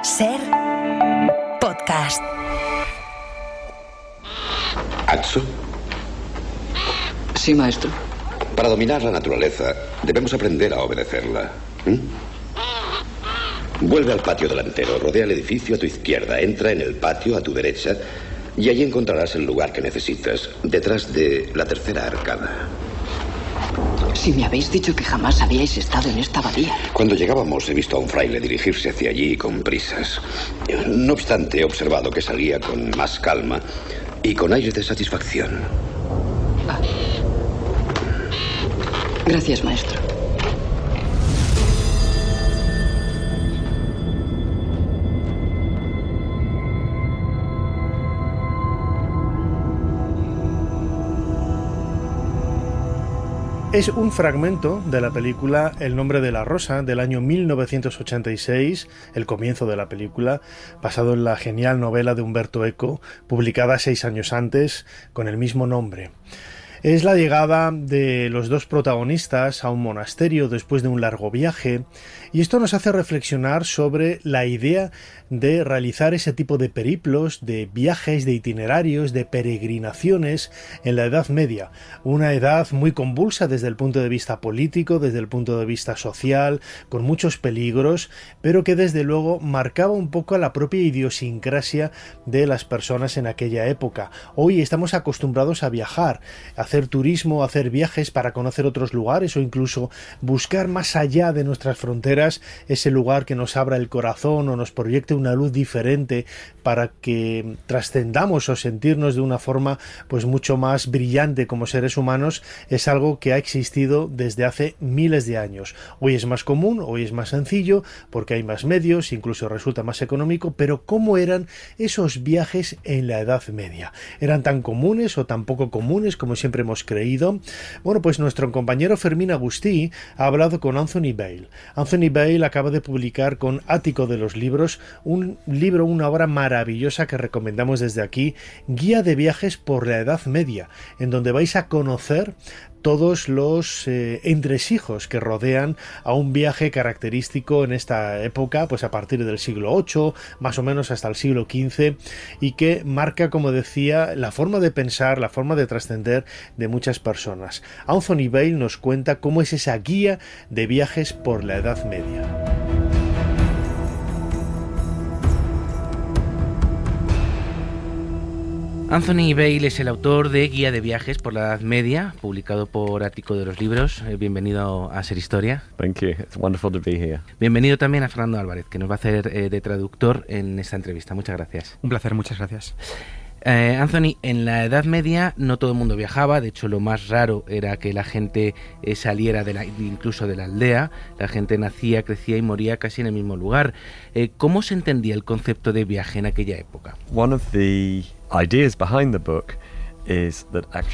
Ser podcast. ¿Atso? Sí, maestro. Para dominar la naturaleza, debemos aprender a obedecerla. Vuelve al patio delantero, rodea el edificio a tu izquierda, entra en el patio a tu derecha y allí encontrarás el lugar que necesitas, detrás de la tercera arcada. Si me habéis dicho que jamás habíais estado en esta abadía. Cuando llegábamos he visto a un fraile dirigirse hacia allí con prisas. No obstante, he observado que salía con más calma y con aire de satisfacción. Gracias, maestro. Es un fragmento de la película El nombre de la rosa del año 1986, el comienzo de la película, basado en la genial novela de Umberto Eco, publicada 6 años antes con el mismo nombre. Es la llegada de los dos protagonistas a un monasterio después de un largo viaje, y esto nos hace reflexionar sobre la idea de realizar ese tipo de periplos, de viajes, de itinerarios, de peregrinaciones en la Edad Media, una edad muy convulsa desde el punto de vista político, desde el punto de vista social, con muchos peligros, pero que desde luego marcaba un poco a la propia idiosincrasia de las personas en aquella época. Hoy estamos acostumbrados a viajar, a hacer turismo, a hacer viajes para conocer otros lugares o incluso buscar más allá de nuestras fronteras ese lugar que nos abra el corazón o nos proyecte una luz diferente para que trascendamos o sentirnos de una forma pues mucho más brillante como seres humanos. Es algo que ha existido desde hace miles de años. Hoy es más común, hoy es más sencillo porque hay más medios, incluso resulta más económico, pero ¿cómo eran esos viajes en la Edad Media? ¿Eran tan comunes o tan poco comunes como siempre hemos creído? Bueno, pues nuestro compañero Fermín Agustí ha hablado con Anthony Bale. Anthony Bale acaba de publicar con Ático de los Libros un libro, una obra maravillosa que recomendamos desde aquí, Guía de viajes por la Edad Media, en donde vais a conocer todos los entresijos que rodean a un viaje característico en esta época, pues a partir del siglo VIII, más o menos hasta el siglo XV, y que marca, como decía, la forma de pensar, la forma de trascender de muchas personas. Anthony Bale nos cuenta cómo es esa guía de viajes por la Edad Media. Anthony Bale es el autor de Guía de viajes por la Edad Media, publicado por Ático de los Libros. Bienvenido a Ser Historia. Thank you. It's wonderful to be here. Bienvenido también a Fernando Álvarez, que nos va a hacer de traductor en esta entrevista. Muchas gracias. Un placer, muchas gracias. Anthony, en la Edad Media no todo el mundo viajaba. De hecho, lo más raro era que la gente saliera incluso de la aldea. La gente nacía, crecía y moría casi en el mismo lugar. ¿Cómo se entendía el concepto de viaje en aquella época? One of the ideas behind the book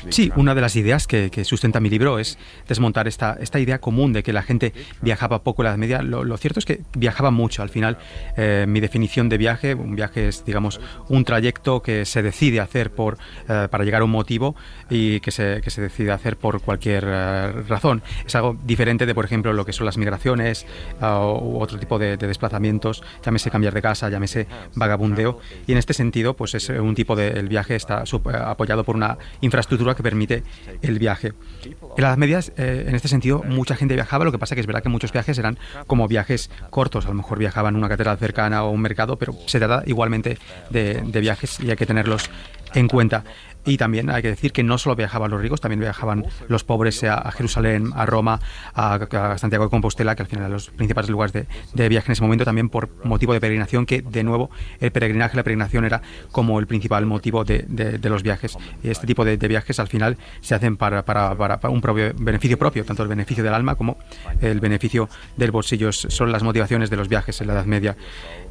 Sí, una de las ideas que sustenta mi libro es desmontar esta idea común de que la gente viajaba poco en la Edad Media. Lo cierto es que viajaba mucho. Al final, mi definición de viaje, un viaje es, digamos, un trayecto que se decide hacer para llegar a un motivo y que se decide hacer por cualquier razón. Es algo diferente de, por ejemplo, lo que son las migraciones u otro tipo de desplazamientos, llámese cambiar de casa, llámese vagabundeo. Y en este sentido, pues es un tipo el viaje está apoyado por una infraestructura que permite el viaje. En la Edad Media, en este sentido, mucha gente viajaba. Lo que pasa que es verdad que muchos viajes eran como viajes cortos. A lo mejor viajaban a una catedral cercana o un mercado, pero se trata igualmente de viajes y hay que tenerlos en cuenta. Y también hay que decir que no solo viajaban los ricos, también viajaban los pobres a Jerusalén, a Roma, a Santiago de Compostela, que al final eran los principales lugares de viaje en ese momento, también por motivo de peregrinación, que de nuevo la peregrinación era como el principal motivo de los viajes. Y este tipo de viajes al final se hacen para un propio beneficio propio, tanto el beneficio del alma como el beneficio del bolsillo. Son las motivaciones de los viajes en la Edad Media.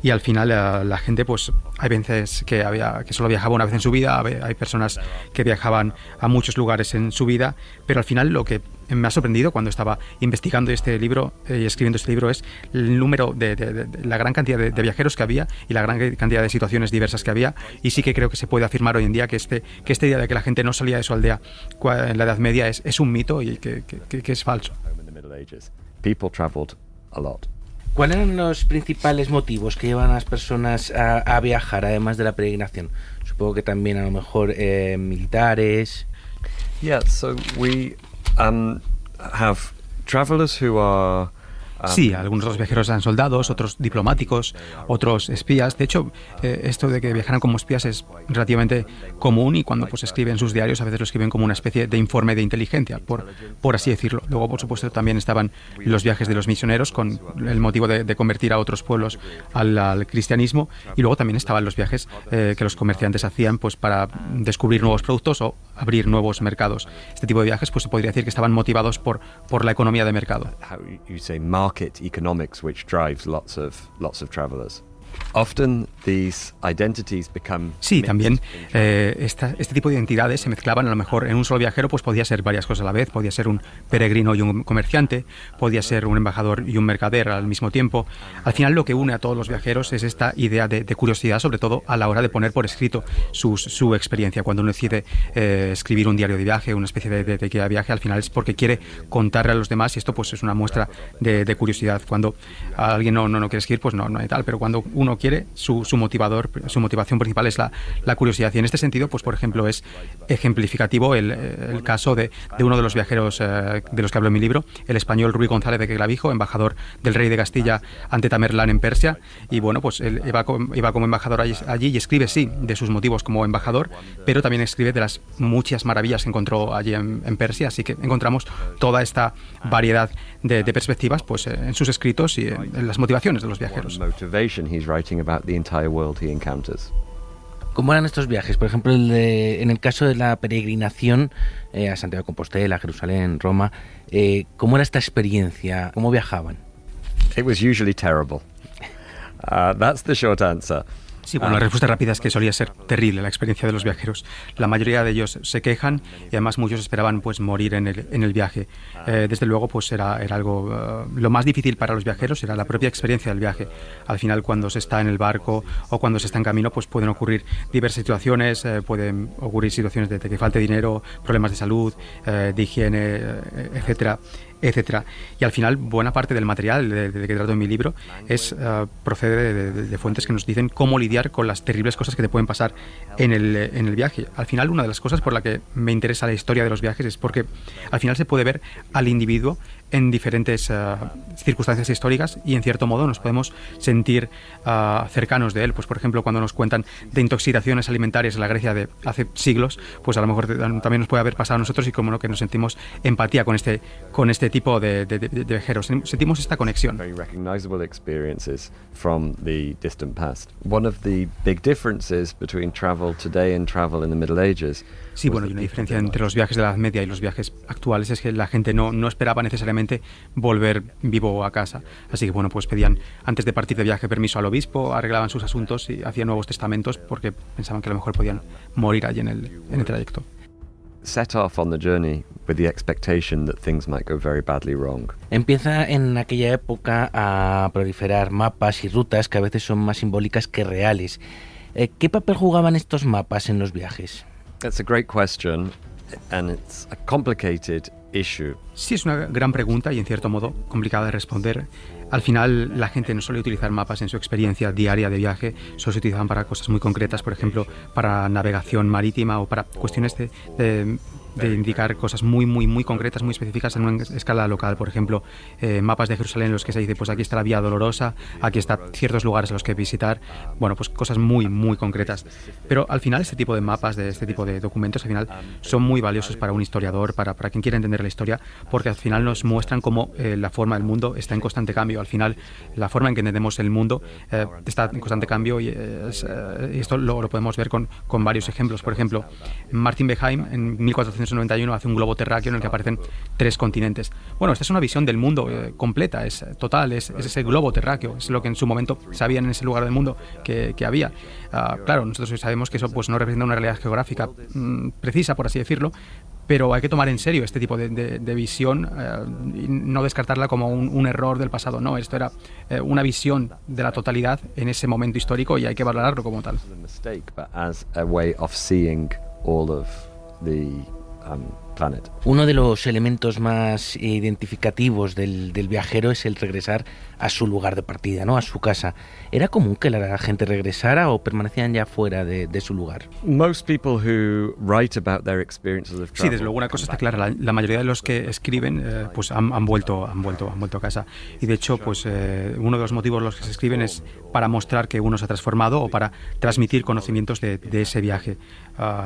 Y al final la gente, pues hay veces que solo viajaba una vez en su vida, hay personas que viajaban a muchos lugares en su vida, pero al final lo que me ha sorprendido cuando estaba investigando este libro y escribiendo este libro es el número de la gran cantidad de viajeros que había y la gran cantidad de situaciones diversas que había, y sí que creo que se puede afirmar hoy en día que esta idea de que la gente no salía de su aldea en la Edad Media es un mito y que es falso. People traveled a lot. ¿Cuáles eran los principales motivos que llevan a las personas a viajar, además de la peregrinación? Supongo que también a lo mejor militares. Yeah, so we have travelers who are... Sí, algunos de los viajeros eran soldados, otros diplomáticos, otros espías. De hecho, esto de que viajaran como espías es relativamente común y cuando pues escriben sus diarios a veces lo escriben como una especie de informe de inteligencia, por así decirlo. Luego, por supuesto, también estaban los viajes de los misioneros con el motivo de convertir a otros pueblos al cristianismo, y luego también estaban los viajes que los comerciantes hacían pues para descubrir nuevos productos o abrir nuevos mercados. Este tipo de viajes pues se podría decir que estaban motivados por la economía de mercado. Market economics which drives lots of travelers. Often these identities become sí, también este tipo de identidades se mezclaban. A lo mejor en un solo viajero pues podía ser varias cosas a la vez, podía ser un peregrino y un comerciante, podía ser un embajador y un mercader al mismo tiempo. Al final lo que une a todos los viajeros es esta idea de curiosidad, sobre todo a la hora de poner por escrito su experiencia. Cuando uno decide escribir un diario de viaje, una especie de guía de viaje, al final es porque quiere contarle a los demás, y esto pues es una muestra de curiosidad. Cuando alguien no quiere escribir, pues no hay tal, pero cuando uno quiere, su motivación principal es la curiosidad. Y en este sentido, pues por ejemplo, es ejemplificativo el caso de uno de los viajeros de los que hablo en mi libro, el español Ruy González de Clavijo, embajador del rey de Castilla ante Tamerlán en Persia. Y bueno, pues él iba como embajador allí y escribe, sí, de sus motivos como embajador, pero también escribe de las muchas maravillas que encontró allí en Persia. Así que encontramos toda esta variedad de perspectivas pues en sus escritos y en las motivaciones de los viajeros. ¿Cómo eran estos viajes? Por ejemplo, en el caso de la peregrinación a Santiago de Compostela, Jerusalén, Roma, ¿cómo era esta experiencia? ¿Cómo viajaban? It was usually terrible. That's the short answer. Sí, bueno, la respuesta rápida es que solía ser terrible la experiencia de los viajeros. La mayoría de ellos se quejan y además muchos esperaban pues morir en el viaje. Desde luego pues era algo... lo más difícil para los viajeros era la propia experiencia del viaje. Al final, cuando se está en el barco o cuando se está en camino, pues pueden ocurrir diversas situaciones, pueden ocurrir situaciones de que falte dinero, problemas de salud, de higiene, etcétera. Y al final buena parte del material de que trato en mi libro procede de fuentes que nos dicen cómo lidiar con las terribles cosas que te pueden pasar en el viaje. Al final, una de las cosas por la que me interesa la historia de los viajes es porque al final se puede ver al individuo en diferentes circunstancias históricas y en cierto modo nos podemos sentir cercanos de él. Pues por ejemplo, cuando nos cuentan de intoxicaciones alimentarias en la Grecia de hace siglos, pues a lo mejor también nos puede haber pasado a nosotros, y como no, que nos sentimos empatía con este tipo de viajeros. Sentimos esta conexión. Very recognizable experiences from the distant past. One of the big differences between travel today and travel in the Middle Ages. Sí, bueno, y una diferencia entre los viajes de la Edad Media y los viajes actuales es que la gente no esperaba necesariamente volver vivo a casa. Así que, bueno, pues pedían antes de partir de viaje permiso al obispo, arreglaban sus asuntos y hacían nuevos testamentos porque pensaban que a lo mejor podían morir allí en el trayecto. Set off on the journey with the expectation that things might go very badly wrong. Empieza en aquella época a proliferar mapas y rutas que a veces son más simbólicas que reales. ¿Qué papel jugaban estos mapas en los viajes? That's a great question, and it's a complicated issue. Sí, es una gran pregunta y en cierto modo complicada de responder. Al final la gente no suele utilizar mapas en su experiencia diaria de viaje, solo se utilizaban para cosas muy concretas, por ejemplo, para navegación marítima o para cuestiones de indicar cosas muy, muy, muy concretas, muy específicas en una escala local. Por ejemplo, mapas de Jerusalén en los que se dice, pues aquí está la Vía Dolorosa, aquí están ciertos lugares a los que visitar. Bueno, pues cosas muy, muy concretas. Pero al final este tipo de mapas, de este tipo de documentos, al final son muy valiosos para un historiador, para quien quiera entender la historia, porque al final nos muestran cómo la forma del mundo está en constante cambio. Al final, la forma en que entendemos el mundo está en constante cambio y esto lo podemos ver con varios ejemplos. Por ejemplo, Martin Behaim en 1491 hace un globo terráqueo en el que aparecen 3 continentes. Bueno, esta es una visión del mundo completa, es total, es ese globo terráqueo, es lo que en su momento sabían en ese lugar del mundo que había. Claro, nosotros sabemos que eso pues no representa una realidad geográfica precisa, por así decirlo, pero hay que tomar en serio este tipo de visión y no descartarla como un error del pasado. No, esto era una visión de la totalidad en ese momento histórico y hay que valorarlo como tal. planet. Uno de los elementos más identificativos del viajero es el regresar a su lugar de partida, ¿no? A su casa. ¿Era común que la gente regresara o permanecían ya fuera de su lugar? Most people who write about their experiences of travel. Sí, desde luego una cosa está clara. La mayoría de los que escriben pues han vuelto a casa. Y de hecho, pues uno de los motivos por los que se escriben es para mostrar que uno se ha transformado o para transmitir conocimientos de ese viaje.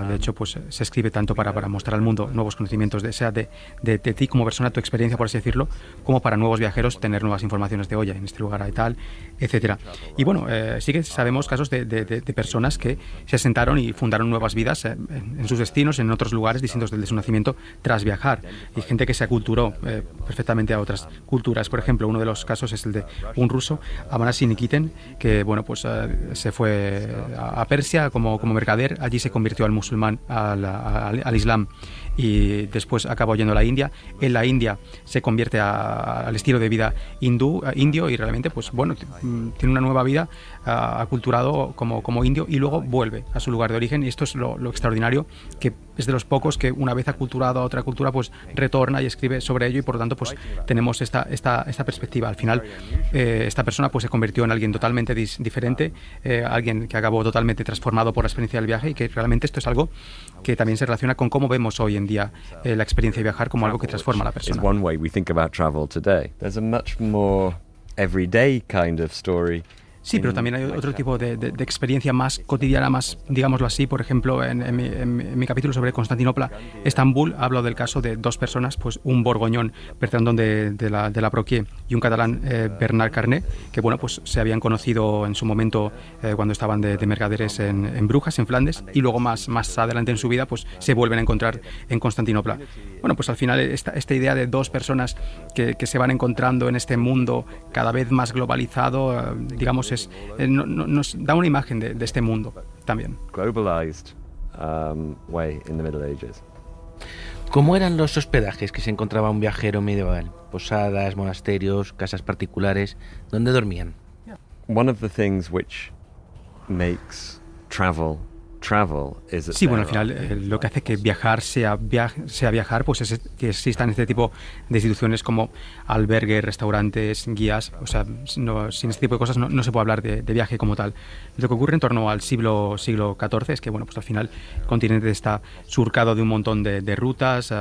De hecho, pues se escribe tanto para mostrar al mundo nuevos conocimientos de ti como persona, tu experiencia, por así decirlo, como para nuevos viajeros tener nuevas informaciones de, oye, en este lugar hay tal, etcétera. Y bueno, sí que sabemos casos de personas que se asentaron y fundaron nuevas vidas en sus destinos, en otros lugares distintos del de su nacimiento, tras viajar. Y gente que se aculturó perfectamente a otras culturas. Por ejemplo, uno de los casos es el de un ruso, Afanasiy Nikitin, que bueno, pues se fue a Persia como mercader. Allí se convirtió al musulmán, al islam, y después acabó yendo a la India. En la India se convierte al estilo de vida indio y realmente pues bueno, tiene una nueva vida, aculturado como indio, y luego vuelve a su lugar de origen. Y esto es lo extraordinario, que es de los pocos que una vez aculturado a otra cultura pues retorna y escribe sobre ello, y por lo tanto pues tenemos esta perspectiva. Al final esta persona pues se convirtió en alguien totalmente diferente, alguien que acabó totalmente transformado por la experiencia del viaje, y que realmente esto es algo que también se relaciona con cómo vemos hoy en día la experiencia de viajar como algo que transforma a la persona. Is one way we think about travel today. There's a much more everyday kind of story. Sí, pero también hay otro tipo de experiencia más cotidiana, más, digámoslo así. Por ejemplo, en mi capítulo sobre Constantinopla, Estambul, hablo del caso de dos personas, pues un borgoñón, Bertrandon de la Broquier, y un catalán, Bernard Carnet, que bueno, pues se habían conocido en su momento cuando estaban de mercaderes en Brujas, en Flandes, y luego más adelante en su vida pues se vuelven a encontrar en Constantinopla. Bueno, pues al final esta idea de dos personas que se van encontrando en este mundo cada vez más globalizado, digamos, nos da una imagen de este mundo también. Globalized way in the Middle Ages. ¿Cómo eran los hospedajes que se encontraba un viajero medieval? Posadas, monasterios, casas particulares. ¿Dónde dormían? One of the things which makes travel is Sí, bueno, al final lo que hace que viajar sea viajar, pues es que existan este tipo de instituciones como albergues, restaurantes, guías. O sea, sin este tipo de cosas no se puede hablar de viaje como tal. Lo que ocurre en torno al siglo XIV es que, bueno, pues al final el continente está surcado de un montón de rutas,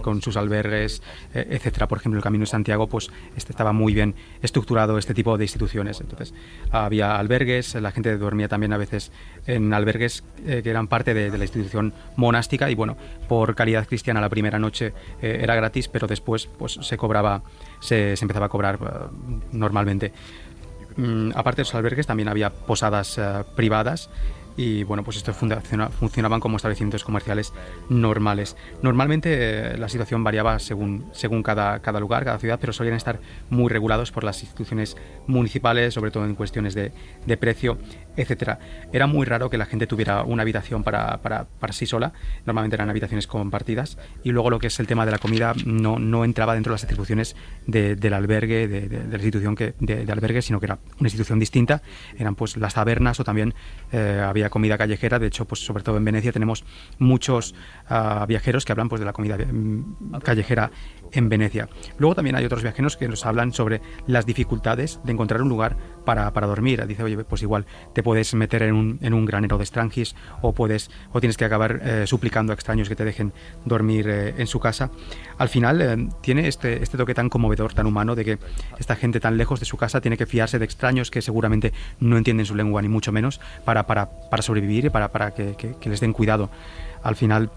con sus albergues, etcétera. Por ejemplo, el Camino de Santiago, pues estaba muy bien estructurado este tipo de instituciones. Entonces, había albergues, la gente dormía también a veces en albergues que eran parte de la institución monástica, y bueno, por caridad cristiana la primera noche era gratis, pero después pues se empezaba a cobrar normalmente. Aparte de los albergues también había posadas privadas, y bueno, pues estos funcionaban como establecimientos comerciales normales. Normalmente la situación variaba según cada lugar, cada ciudad, pero solían estar muy regulados por las instituciones municipales, sobre todo en cuestiones de precio, etcétera. Era muy raro que la gente tuviera una habitación para sí sola. Normalmente eran habitaciones compartidas, y luego lo que es el tema de la comida no entraba dentro de las atribuciones del albergue, de la institución de albergue, sino que era una institución distinta. Eran pues las tabernas, o también había comida callejera. De hecho, pues sobre todo en Venecia tenemos muchos viajeros que hablan pues de la comida callejera en Venecia. Luego también hay otros viajeros que nos hablan sobre las dificultades de encontrar un lugar para dormir. Dice, oye, pues igual te puedes meter en un granero de estrangis, o tienes que acabar suplicando a extraños que te dejen dormir en su casa. Al final tiene este toque tan conmovedor, tan humano, de que esta gente tan lejos de su casa tiene que fiarse de extraños que seguramente no entienden su lengua, ni mucho menos, para sobrevivir y para que les den cuidado. Al final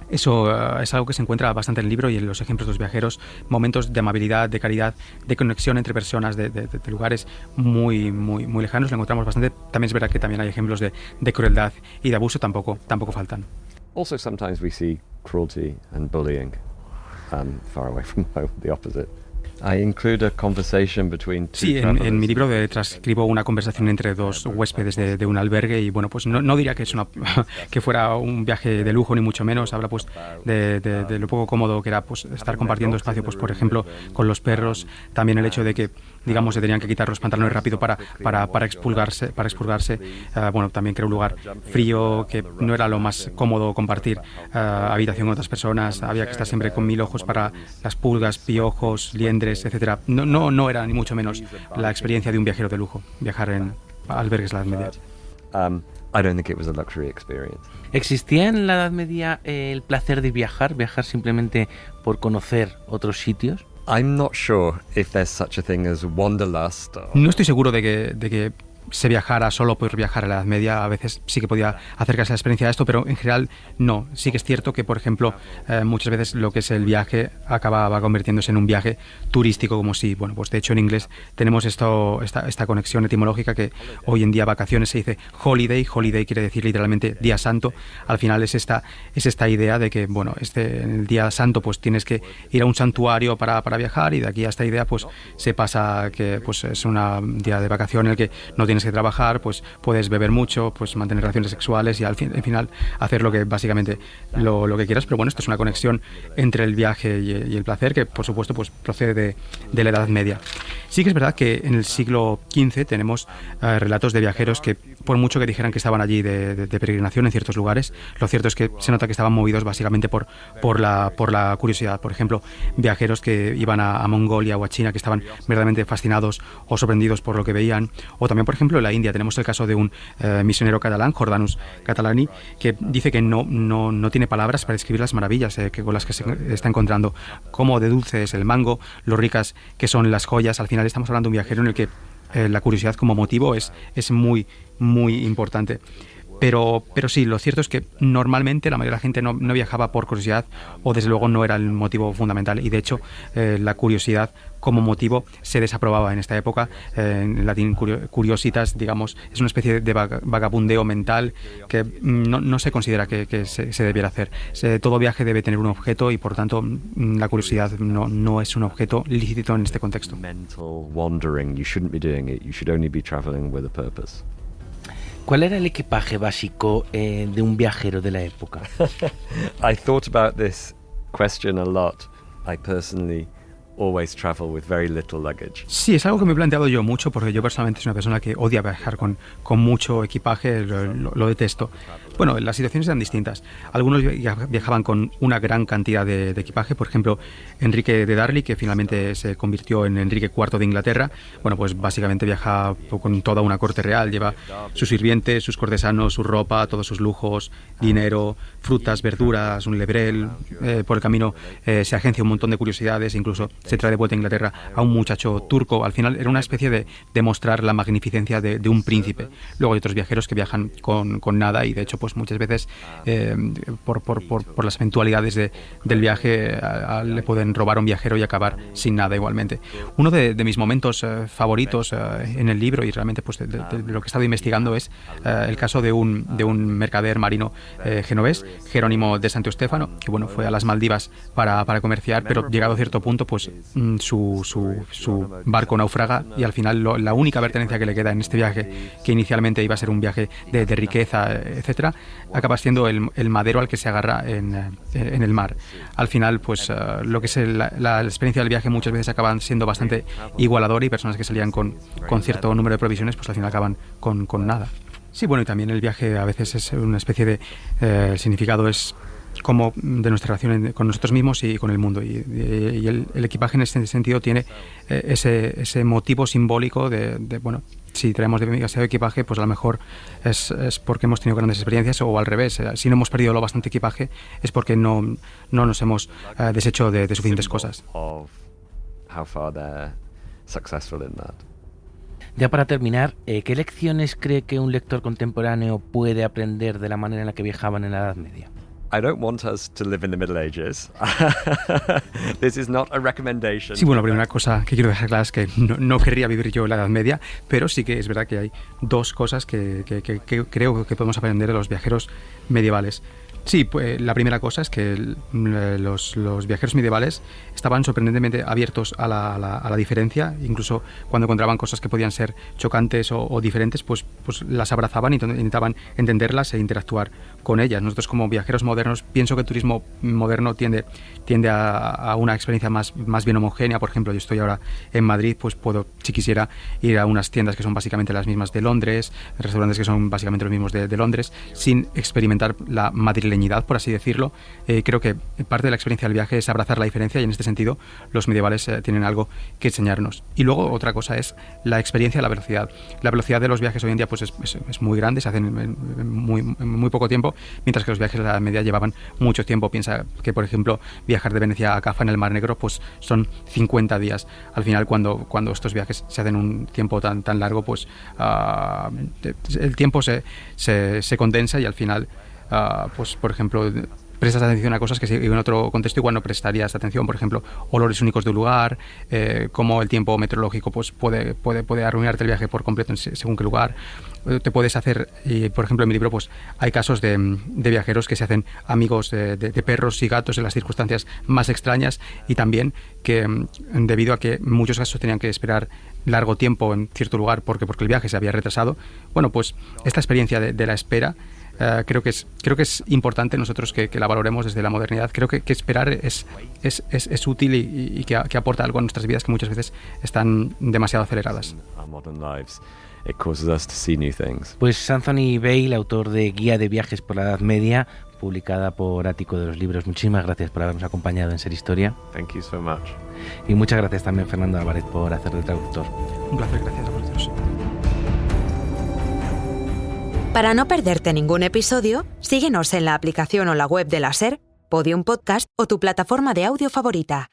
eso es algo que se encuentra bastante en el libro y en los ejemplos de los viajeros, momentos de amabilidad, de caridad, de conexión entre personas de lugares muy, muy, muy lejanos. Lo encontramos bastante. También es verdad que también hay ejemplos de crueldad y de abuso, tampoco faltan. Also, sometimes we see cruelty and bullying far away from home, the opposite. I include a conversation between two travelers. En mi libro transcribo una conversación entre dos huéspedes de un albergue, y bueno, pues no diría que es que fuera un viaje de lujo, ni mucho menos. Habla pues de lo poco cómodo que era pues estar compartiendo espacio, pues por ejemplo con los perros. También el hecho de que digamos, se tenían que quitar los pantalones rápido para expurgarse. Bueno, también que era un lugar frío, que no era lo más cómodo compartir habitación con otras personas, había que estar siempre con 1000 ojos para las pulgas, piojos, liendres, etcétera. No era ni mucho menos la experiencia de un viajero de lujo, viajar en albergues de la Edad Media. I don't think it was a luxury experience. ¿Existía en la Edad Media el placer de viajar simplemente por conocer otros sitios? I'm not sure if there's such a thing as wanderlust. No estoy seguro de que se viajara solo por viajar a la Edad Media. A veces sí que podía acercarse a la experiencia de esto, pero en general no. Sí que es cierto que, por ejemplo, muchas veces lo que es el viaje acababa convirtiéndose en un viaje turístico, como si, bueno, pues de hecho en inglés tenemos esta conexión etimológica que hoy en día vacaciones se dice holiday. Holiday quiere decir literalmente día santo. Al final es esta idea de que, bueno, en el día santo pues tienes que ir a un santuario para viajar, y de aquí a esta idea pues se pasa que pues es un día de vacación en el que no tienes que trabajar, pues puedes beber mucho, pues mantener relaciones sexuales y al final hacer lo que básicamente lo que quieras. Pero bueno, esto es una conexión entre el viaje y el placer que por supuesto pues procede de la Edad Media. Sí que es verdad que en el siglo XV tenemos relatos de viajeros que, por mucho que dijeran que estaban allí de peregrinación en ciertos lugares, lo cierto es que se nota que estaban movidos básicamente por la curiosidad. Por ejemplo, viajeros que iban a Mongolia o a China, que estaban verdaderamente fascinados o sorprendidos por lo que veían. O también, por ejemplo, en la India tenemos el caso de un misionero catalán, Jordanus Catalani, que dice que no tiene palabras para describir las maravillas con las que se está encontrando, cómo de dulce es el mango, lo ricas que son las joyas. Al final estamos hablando de un viajero en el que la curiosidad como motivo es muy, muy importante. Pero sí, lo cierto es que normalmente la mayoría de la gente no viajaba por curiosidad, o desde luego no era el motivo fundamental, y de hecho la curiosidad como motivo se desaprobaba en esta época. En latín curiositas, digamos, es una especie de vagabundeo mental que no se considera que se debiera hacer. Todo viaje debe tener un objeto y por tanto la curiosidad no es un objeto lícito en este contexto. Mental wandering, you shouldn't be doing it. You should only be traveling with a purpose. ¿Cuál era el equipaje básico de un viajero de la época? I thought about this question a lot. I personally always travel with very little luggage. Sí, es algo que me he planteado yo mucho, porque yo personalmente soy una persona que odia viajar con mucho equipaje, lo detesto. Bueno, las situaciones eran distintas. Algunos viajaban con una gran cantidad de equipaje. Por ejemplo, Enrique de Darley, que finalmente se convirtió en Enrique IV de Inglaterra, bueno, pues básicamente viaja con toda una corte real. Lleva sus sirvientes, sus cortesanos, su ropa, todos sus lujos, dinero, frutas, verduras, un lebrel. Por el camino se agencia un montón de curiosidades, incluso se trae de vuelta a Inglaterra a un muchacho turco. Al final era una especie de demostrar la magnificencia de un príncipe. Luego hay otros viajeros que viajan con nada, y de hecho pues muchas veces por las eventualidades del viaje le pueden robar a un viajero y acabar sin nada igualmente. Uno de mis momentos favoritos en el libro, y realmente pues de lo que he estado investigando, es el caso de un mercader marino genovés, Jerónimo de Santo Estéfano, que bueno, fue a las Maldivas para comerciar, pero llegado a cierto punto pues su barco naufraga, y al final la única pertenencia que le queda en este viaje, que inicialmente iba a ser un viaje de riqueza, etcétera, acaba siendo el madero al que se agarra en el mar. Al final pues lo que es la experiencia del viaje muchas veces acaban siendo bastante igualadora, y personas que salían con cierto número de provisiones pues al final acaban con nada. Sí, bueno, y también el viaje a veces es una especie de el significado es como de nuestra relación con nosotros mismos y con el mundo, y el equipaje en ese sentido tiene ese motivo simbólico de bueno, si traemos demasiado equipaje, pues a lo mejor es porque hemos tenido grandes experiencias, o al revés, si no hemos perdido lo bastante equipaje es porque no nos hemos deshecho de suficientes cosas. Ya para terminar, ¿qué lecciones cree que un lector contemporáneo puede aprender de la manera en la que viajaban en la Edad Media? I don't want us to live in the Middle Ages. This is not a recommendation. Sí, bueno, la primera cosa que quiero dejar clara es que no querría vivir yo en la Edad Media, pero sí que es verdad que hay dos cosas que creo que podemos aprender de los viajeros medievales. Sí, pues la primera cosa es que los viajeros medievales estaban sorprendentemente abiertos a la diferencia, incluso cuando encontraban cosas que podían ser chocantes o diferentes, pues las abrazaban y intentaban entenderlas e interactuar con ellas. Nosotros como viajeros modernos, pienso que el turismo moderno tiende a una experiencia más bien homogénea. Por ejemplo, yo estoy ahora en Madrid, pues puedo, si quisiera, ir a unas tiendas que son básicamente las mismas de Londres, restaurantes que son básicamente los mismos de Londres, sin experimentar la madrileñidad, por así decirlo. Creo que parte de la experiencia del viaje es abrazar la diferencia, y en este sentido los medievales tienen algo que enseñarnos. Y luego otra cosa es la experiencia de la velocidad. La velocidad de los viajes hoy en día pues es muy grande, se hacen en muy poco tiempo, mientras que los viajes de la Edad Media llevaban mucho tiempo. Piensa que, por ejemplo, viajar de Venecia a Cafa en el Mar Negro pues son 50 días. Al final, cuando estos viajes se hacen un tiempo tan largo, pues el tiempo se condensa, y al final pues por ejemplo prestas atención a cosas que en otro contexto igual no prestarías atención. Por ejemplo, olores únicos de un lugar, cómo el tiempo meteorológico pues puede arruinarte el viaje por completo según qué lugar. Te puedes hacer, y por ejemplo en mi libro pues hay casos de viajeros que se hacen amigos de perros y gatos en las circunstancias más extrañas, y también que debido a que en muchos casos tenían que esperar largo tiempo en cierto lugar porque el viaje se había retrasado, bueno, pues esta experiencia de la espera creo que es importante nosotros que la valoremos desde la modernidad. Creo que esperar es útil y que aporta algo a nuestras vidas que muchas veces están demasiado aceleradas. Pues Anthony Bail, autor de Guía de Viajes por la Edad Media, publicada por Ático de los Libros. Muchísimas gracias por habernos acompañado en Ser Historia. Thank you so much. Y muchas gracias también, Fernando Álvarez, por hacer de traductor. Un placer, gracias a vosotros. Para no perderte ningún episodio, síguenos en la aplicación o la web de la SER, Podium Podcast o tu plataforma de audio favorita.